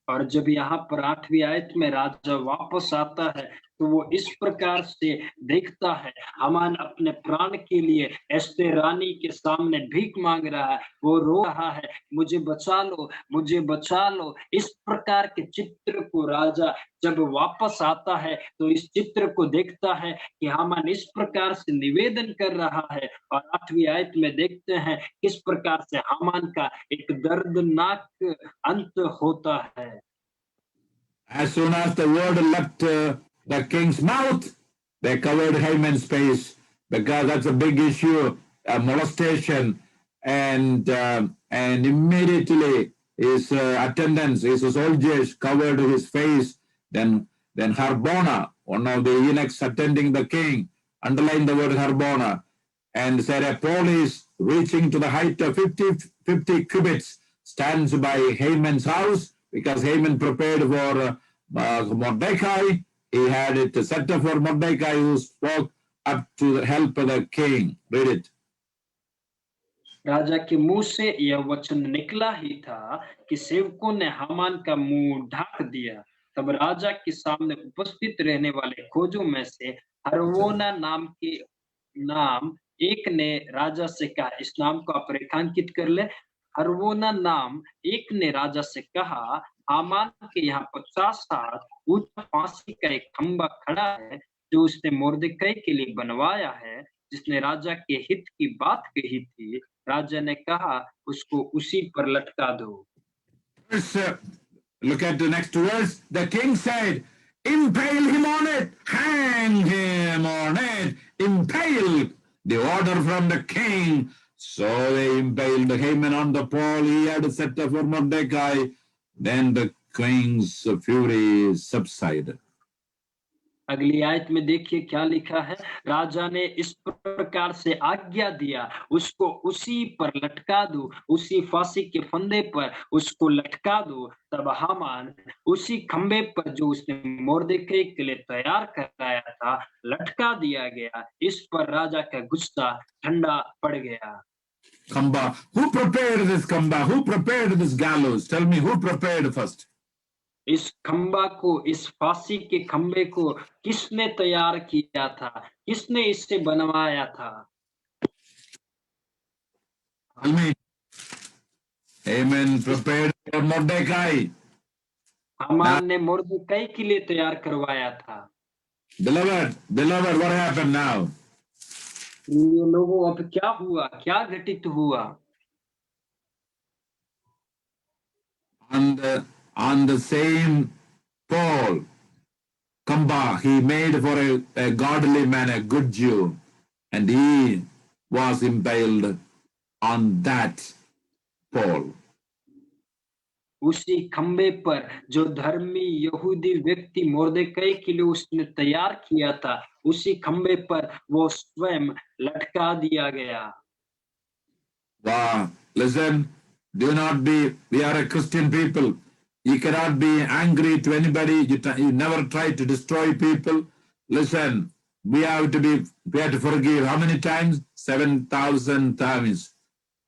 और जब यहाँ पर 8वीं आयत में राजा वापस आता है, तो वो इस प्रकार से देखता है, हामान अपने प्राण के लिए एस्तेर रानी के सामने भीख मांग रहा है, वो रो रहा है, मुझे बचा लो। इस प्रकार के चित्र को राजा जब वापस आता है तो इस चित्र को देखता है कि हामान इस प्रकार से निवेदन कर रहा है। और 8वीं आयत में देखते हैं किस प्रकार से हामान का एक दर्दनाक अंत होता है। As soon as the word left the king's mouth, they covered Haman's face, because that's a big issue, molestation, and immediately his attendants, his soldiers covered his face. Then Harbona, one of the eunuchs attending the king, underlined the word Harbona, and said a police reaching to the height of 50 cubits stands by Haman's house, because Haman prepared for Mordecai. He had it set up for Mordecai, who spoke up to help the king. Read it. राजा के मुंह से यह वचन निकला ही था कि सेवकों ने हामान का मुंह ढाक दिया। तब राजा के सामने उपस्थित रहने वाले खोजों में से हरवोना नाम एक ने राजा से कहा, इस नाम को आप रेखांकित कर ले। हरवोना नाम एक ने राजा से कहा, हामान के यहाँ 50 हाथ ऊंचा फांसी का एक खंबा खड़ा है, जो उसने मोर्देकाई के लिए बनवाया है, जिसने राजा के हित की बात कही थी। राजा ने कहा, उसको उसी पर लटका दो। Look at the next verse. The king said, impale him on it, hang him on it, impale. The order from the king. So they impaled Haman on the pole he had set up for Mordecai. Then the king's fury subsided. अगली आयत में देखिए क्या लिखा है। राजा ने इस प्रकार से आज्ञा दिया, उसको उसी पर लटका दो, उसी फांसी के फंदे पर उसको लटका दो। तब हामान उसी खंबे पर जो उसने मोर्देकै के लिए तैयार कराया था लटका दिया गया। इस पर राजा का गुस्सा ठंडा पड़ गया। Khamba. Who prepared this khamba? Who prepared this gallows? Tell me, who prepared first? इस खंबा को, इस फांसी के खंबे को किसने तैयार किया था? किसने इससे बनवाया था? Tell me. Amen. Prepared for Mordecai. Now, Haman ने मोर्देकै के लिए तैयार करवाया था। beloved, what happened now? ये लोगों, अब क्या हुआ, क्या घटित हुआ? On the same pole, Kamba, he made for a godly man, a good Jew, and he was impaled on that pole. उसी खंबे पर जो धर्मी यहूदी व्यक्ति मोर्देकै के लिए उसने तैयार किया था, उसी खंबे पर वो स्वयं लटका दिया गया। Wow. Listen, do not be, we are a Christian people. You cannot be angry to anybody. You never try to destroy people. Listen, we have to forgive. How many times? 7,000 times.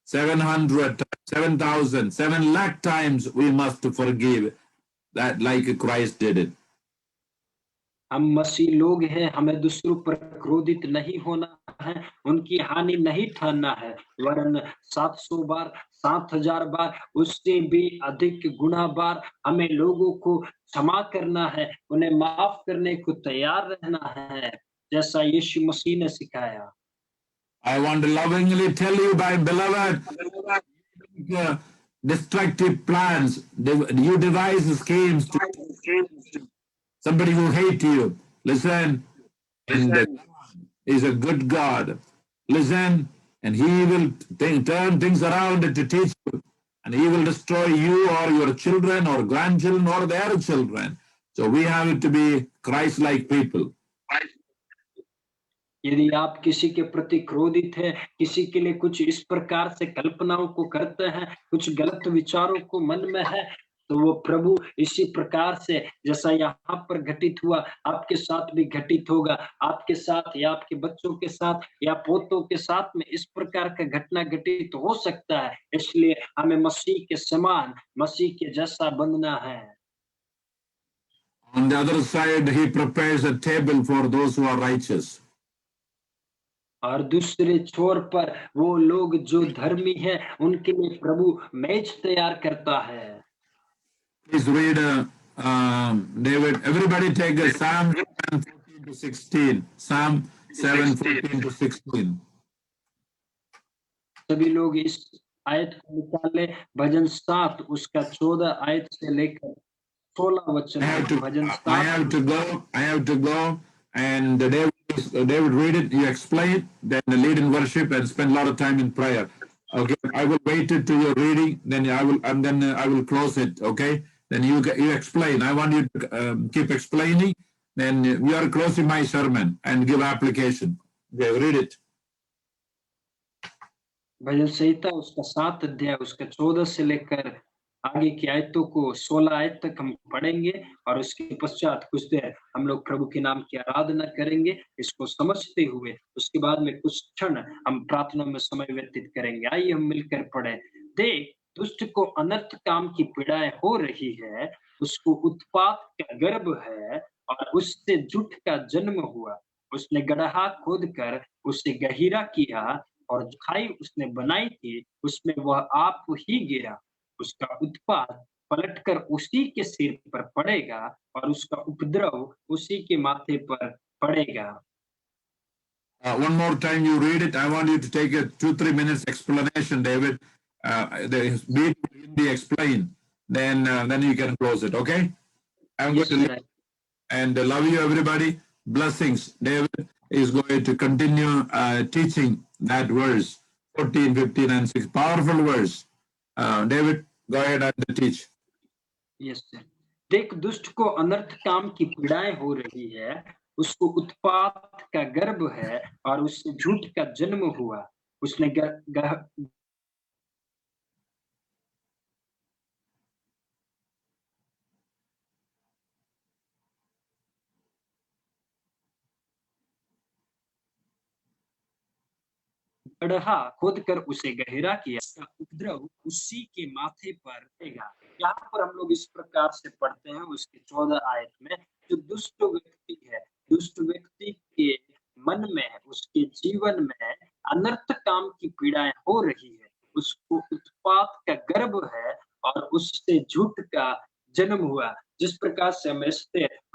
700, 7,000, 7 lakh times we must forgive. That like Christ did it. हम मसीह लोग हैं, हमें दूसरों पर क्रोधित नहीं होना है, उनकी हानि नहीं ठानना है, वरन 700 बार, 7,000 बार, उससे भी अधिक गुना बार हमें लोगों को क्षमा करना है, उन्हें माफ करने को तैयार रहना है, जैसा यीशु मसीह ने सिखाया। I want to lovingly tell you, my beloved, destructive plans, you devise schemes to somebody who hates you. Listen, and God is a good God. Listen, and He will turn things around to teach you, and He will destroy you or your children or grandchildren or their children. So we have to be Christ-like people. यदि आप किसी के प्रति क्रोधित हैं, किसी के लिए कुछ इस प्रकार से कल्पनाओं को करते हैं, कुछ गलत विचारों को मन में है, तो वो प्रभु इसी प्रकार से जैसा यहाँ पर घटित हुआ आपके साथ भी घटित होगा, आपके साथ या आपके बच्चों के साथ या पोतों के साथ में इस प्रकार का घटना घटित हो सकता है। इसलिए हमें मसीह के समान, मसीह के जैसा बनना है। On the other side, He prepares a table for those who are righteous. और दूसरे छोर पर वो लोग जो धर्मी हैं, उनके लिए प्रभु मेज तैयार करता है। Please read, David. Everybody take a Psalm 7:14 to 16. Psalm 7:14 to 16. सभी लोग इस आयत को निकाले, भजन 7 उसका 14 आयत से लेकर 16 वचन। भजन 7। I have to go, and David read it, you explain it, then lead in worship and spend a lot of time in prayer. Okay, I will wait it to your reading, then I will close it. Okay, then you explain. I want you to keep explaining. Then we are closing my sermon and give application. Okay, read it. भजन संहिता उसका 7 अध्याय उसका 14 से लेकर आगे की आयतों को 16 आयत तक हम पढ़ेंगे और उसके पश्चात कुछ देर हम लोग प्रभु के नाम की आराधना करेंगे, इसको समझते हुए उसके बाद में कुछ क्षण हम प्रार्थना में समय व्यतीत करेंगे। आइए हम मिलकर पढ़ें। देख, दुष्ट को अनर्थ काम की पीड़ाएं हो रही है, उसको उत्पात का गर्भ है और उससे झूठ का जन्म हुआ। उसने गड्ढा खोद कर उसे गहीरा किया और खाई उसने बनाई थी, उसमें वह आप ही गिरा। उसका उत्पात पलटकर उसी के सिर पर पड़ेगा और उसका उपद्रव उसी के माथे पर पड़ेगा। One more time you read it. I want you to take a 2-3 minutes explanation, David. Be explain. Then you can close it. Okay. I'm going to leave and love you, everybody. Blessings. David is going to continue teaching that verse 14, 15, and 6. Powerful verse. David, go ahead and teach. Yes, sir. देख, दुष्ट को अनर्थ काम की पीड़ाएं हो रही है, उसको उत्पात का गर्भ है और उससे झूठ का जन्म हुआ। उसने गड्ढा खोदकर उसे गहरा किया, इसका उपद्रव उसी के माथे पर रहेगा। यहाँ पर हम लोग इस प्रकार से पढ़ते हैं उसके 14 आयत में, जो दुष्ट व्यक्ति है, दुष्ट व्यक्ति के मन में, उसके जीवन में अनर्थ काम की पीड़ाएं हो रही है, उसको उत्पात का गर्भ है और उससे झूठ का जन्म हुआ। जिस प्रकार से हम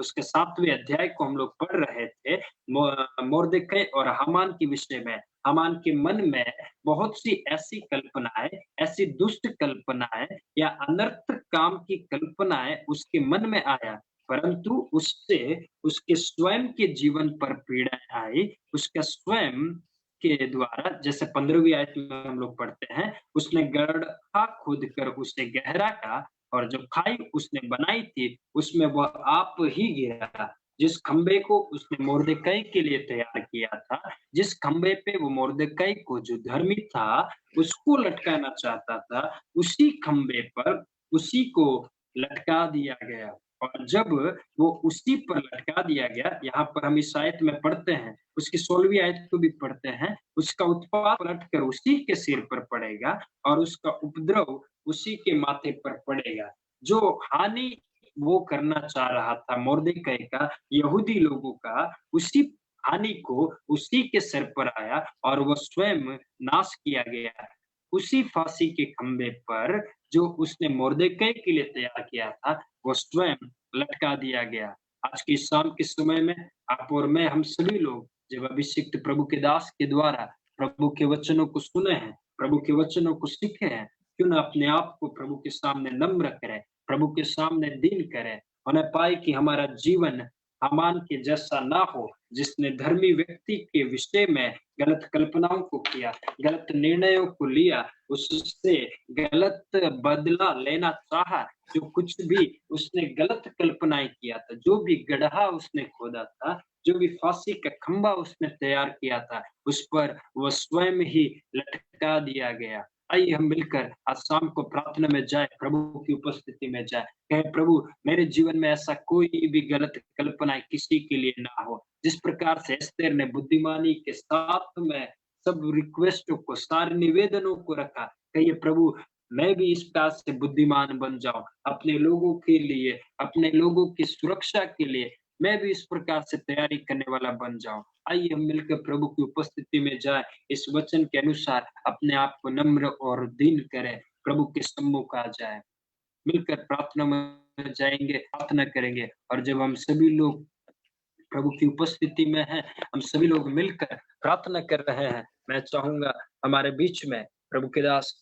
उसके 7वें अध्याय को हम लोग पढ़ रहे थे, मोर्देकै और हामान के विषय में, हामान के मन में बहुत सी ऐसी कल्पनाएं, ऐसी दुष्ट कल्पनाएं या अनर्थ काम की कल्पनाएं उसके मन में आया, परंतु उससे उसके स्वयं के जीवन पर पीड़ाएं आई। उसका स्वयं के द्वारा, जैसे 15वीं आयत में हम लोग पढ़ते हैं, उसने गड्ढा खोद कर उसे गहरा का और जो खाई उसने बनाई थी उसमें वह आप ही गिरा। जिस खंबे को उसने मोर्देकै के लिए तैयार किया था, जिस खंबे पे वो मोर्देकै को, जो धर्मी था, उसको लटकाना चाहता था, उसी खंबे पर उसी को लटका दिया गया। और जब वो उसी पर लटका दिया गया, यहाँ पर हम इस आयत में पढ़ते हैं, उसकी 16वीं आयत को भी पढ़ते हैं, उसका उत्पात पलटकर उसी के सिर पर पड़ेगा और उसका उपद्रव उसी के माथे पर पड़ेगा। जो हानि वो करना चाह रहा था मोर्देकै का, यहूदी लोगों का, उसी हानि को उसी के सिर पर आया और वह स्वयं नाश किया गया। उसी फांसी के खंबे पर जो उसने मोर्देकै के लिए तैयार किया था, वो स्वयं लटका दिया गया। आज की शाम के समय में आप और मैं, हम सभी लोग जब अभिषिक्त प्रभु के दास के द्वारा प्रभु के वचनों को सुने हैं, प्रभु के वचनों को सीखे हैं, क्यों ना अपने आप को प्रभु के सामने नम्र करें, प्रभु के सामने दीन करें, उन्हें पाए कि हमारा जीवन हामान के जैसा ना हो, जिसने धर्मी व्यक्ति के विषय में गलत कल्पनाओं को किया, गलत निर्णयों को लिया, उससे गलत बदला लेना चाहा, जो कुछ भी उसने गलत कल्पनाएं किया था, जो भी गड्ढा उसने खोदा था, जो भी फांसी का खंबा उसने तैयार किया था, उस पर वह स्वयं ही लटका दिया गया। आइए हम मिलकर आज शाम को प्रार्थना में जाए, प्रभु की उपस्थिति में जाए, कहे प्रभु मेरे जीवन में ऐसा कोई भी गलत कल्पना किसी के लिए ना हो। जिस प्रकार से एस्तेर ने बुद्धिमानी के साथ में सब रिक्वेस्टों को, सारे निवेदनों को रखा, कहिए प्रभु मैं भी इस प्रकार से बुद्धिमान बन जाऊं, अपने लोगों के लिए, अपने लोगों की सुरक्षा के लिए मैं भी इस प्रकार से तैयारी करने वाला बन जाऊं। आइए हम मिलकर प्रभु की उपस्थिति में जाए, इस वचन के अनुसार अपने आप को नम्र और दीन करें, प्रभु के सम्मुख आ जाए, मिलकर प्रार्थना में जाएंगे, प्रार्थना करेंगे। और जब हम सभी लोग प्रभु की उपस्थिति में हैं, हम सभी लोग मिलकर प्रार्थना कर रहे हैं, मैं चाहूंगा हमारे बीच में प्रभु के दास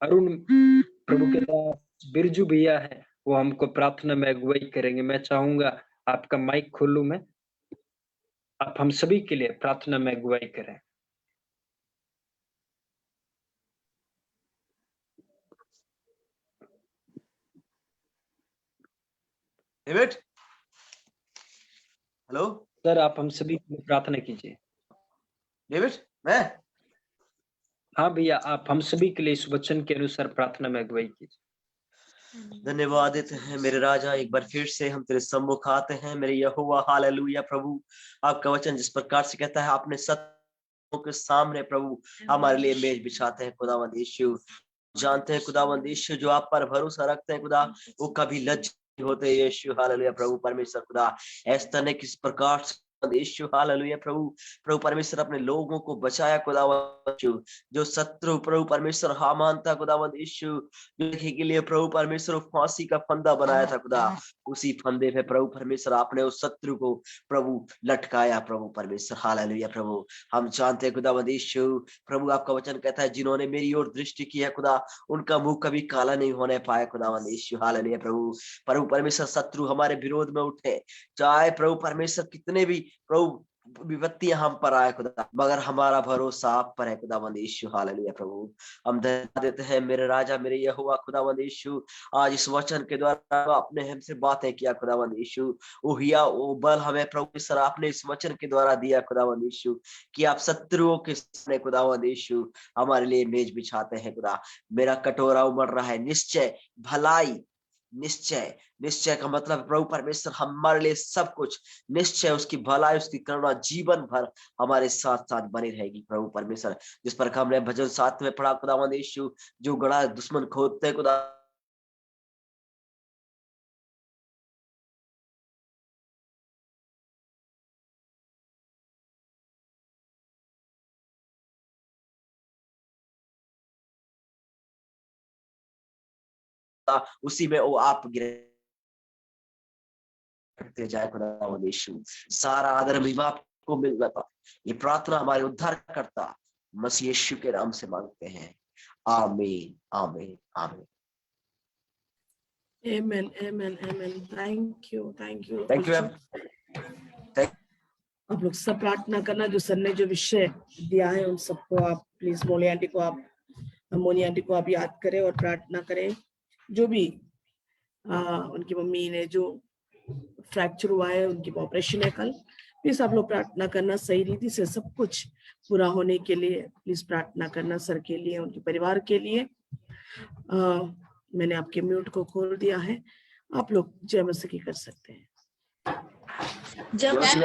अरुण, प्रभु के दास बिरजू भैया है, वो हमको प्रार्थना में अगुवाई करेंगे। मैं चाहूंगा आपका माइक खोलूं मैं, आप हम सभी के लिए प्रार्थना में अगुवाई करें। डेविड, हेलो सर, आप हम सभी के लिए प्रार्थना कीजिए। डेविड, मैं हाँ भैया, आप हम सभी के लिए इस वचन के अनुसार प्रार्थना में अगुवाई कीजिए। धन्यवाद देते हैं मेरे राजा, एक बार फिर से हम तेरे सम्मुख आते हैं मेरे यहोवा। हालेलुया प्रभु, आपका वचन जिस प्रकार से कहता है, आपने सत्यों के सामने प्रभु हमारे लिए मेज बिछाते हैं। खुदावंद यीशु, जानते हैं खुदावंद यीशु, जो आप पर भरोसा रखते हैं खुदा, वो कभी लज्जित होते यीशु। हालेलुया प्रभु परमेश्वर खुदा, इस तरह किस प्रकार से यीशु, हालेलुया प्रभु परमेश्वर अपने लोगों को बचाया खुदावंद, जो शत्रु प्रभु परमेश्वर हामान था खुदावंद यीशु, जो के लिए प्रभु परमेश्वर फांसी का फंदा बनाया था खुदा, उसी फंदे पे प्रभु परमेश्वर आपने उस शत्रु को प्रभु लटकाया प्रभु परमेश्वर। हालेलुया प्रभु, हम जानते हैं खुदावंद यीशु प्रभु, आपका वचन कहता है जिन्होंने मेरी ओर दृष्टि की है खुदा, उनका मुंह कभी काला नहीं होने पाया खुदावंद यीशु। हालेलुया प्रभु परमेश्वर, शत्रु हमारे विरोध में उठे, चाहे प्रभु परमेश्वर कितने भी प्रभु विपत्तियां हम पर आए खुदा, मगर हमारा भरोसा आप पर है खुदावंद यीशु। हालेलुया प्रभु, हम धन्यवाद देते हैं मेरे राजा मेरे यहोवा खुदावंद यीशु। आज इस वचन के द्वारा आपने हमसे बातें किया खुदावंद यीशु। वो बल हमें प्रभु सर आपने इस वचन के द्वारा दिया खुदावंद यीशु कि आप शत्रुओं के सामने खुदावंद यीशु हमारे लिए मेज बिछाते हैं खुदा। मेरा कटोरा उमड़ रहा है, निश्चय भलाई, निश्चय, निश्चय का मतलब प्रभु परमेश्वर हमारे लिए सब कुछ, निश्चय उसकी भलाई उसकी करुणा जीवन भर हमारे साथ साथ बनी रहेगी प्रभु परमेश्वर। जिस पर हमने भजन 7 में पढ़ा खुदावंद यीशु, जो गड़ा दुश्मन खोदते खुदा उसी में वो आप गिरे करते जाए खुदावंद यीशु। सारा आदर महिमा आपको मिल जाता। ये प्रार्थना हमारे उद्धार करता मसीह यीशु के नाम से मांगते हैं, आमीन आमीन आमीन। Amen, amen, amen. Thank you. Thank you. आप लोग सब प्रार्थना करना, जो सर ने जो विषय दिया है उन सबको आप प्लीज मोनी आंटी को आप याद करें और प्रार्थना करें। जो भी उनकी मम्मी ने जो फ्रैक्चर हुआ है, उनकी ऑपरेशन है कल, प्लीज आप लोग प्रार्थना करना सही रीति से सब कुछ पूरा होने के लिए। प्लीज प्रार्थना करना सर के लिए, उनके परिवार के लिए। मैंने आपके म्यूट को खोल दिया है, आप लोग जय मसीह की कर सकते हैं। जय मसीह।